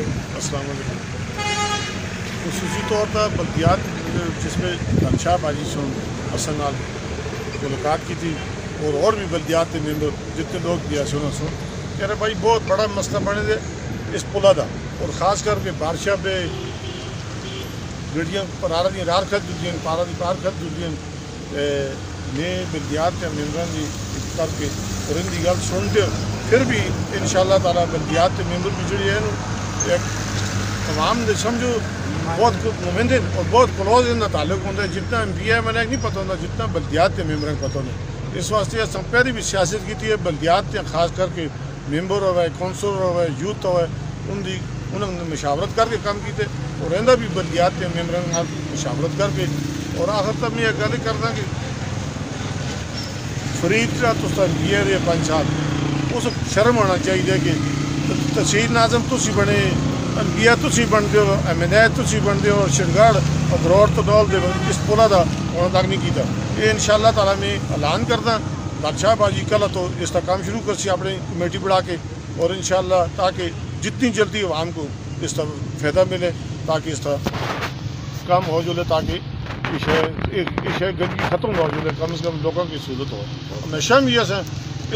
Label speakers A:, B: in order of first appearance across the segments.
A: السلام علیکم. خصوصی طور پر بلدیات جس میں شاہ باجی سن حسن نال ملاقات کی تھی اور بھی بلدیات کے ممبر جتنے لوگ بھی ایسے سن کہہ رہے بھائی بہت بڑا مسئلہ بنے دے اس پلا دا اور خاص کر کے بارشاہ پہ گڑیاں پارا دی رار کھت جلدی پارا دی پار کھت جلدی میں بلدیات کے ممبران کی کر کے اور ان کی گل سن کے پھر بھی انشاءاللہ تعالیٰ بلدیات کے ممبر بھی جڑی ہے تمام دے سمجھو بہت نمائندے اور بہت کلوز ان کا تعلق ہوتا ہے. جتنا ایم پی ہے میں نے نہیں پتہ ہوتا جتنا بلدیات کے ممبران پتہ ہوتا. اس واسطے پہلے بھی سیاست کی ہے بلدیات کے خاص کر کے ممبر ہوئے کونسلر ہوئے یوتھ ہوئے انہوں نے مشاورت کر کے کام کیتے اور رہتا بھی بلدیات کے ممبران مشاورت کر کے. اور آخر تک میں یہ گل کرنا کہ فرید کا تو یہ 5 سال اس شرم ہونا چاہیے کہ تحصیل ناظم تھی بنے انبیاء تھی بنتے ہو ایم این اے تھی بنتے ہو شرگڑھ اور گروڑ تو ڈول دے اس پولا دا ہونا تک نہیں کیتا. یہ انشاءاللہ تعالیٰ میں اعلان کردا بادشاہ باجی کل تو اس کا کام شروع کرسی اپنی کمیٹی بڑھا کے اور انشاءاللہ تاکہ جتنی جلدی عوام کو اس کا فائدہ ملے تاکہ اس کا کم ہو جلے تاکہ یہ گندگی ختم ہو جلے کم از کم لوگوں کی سہولت ہو. ہمیشہ بھی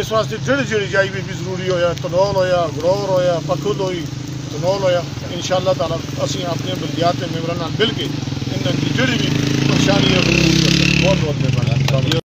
A: اس واسطے جڑی جائی بھی ضروری ہویا تنول ہویا گروور ہویا پکھل ہوئی تنول ہویا انشاءاللہ تعالیٰ اسی اپنے بلدیات کے ممبران مل کے ان کی جڑی بھی پریشانی ہے. بہت بہت مہربانی.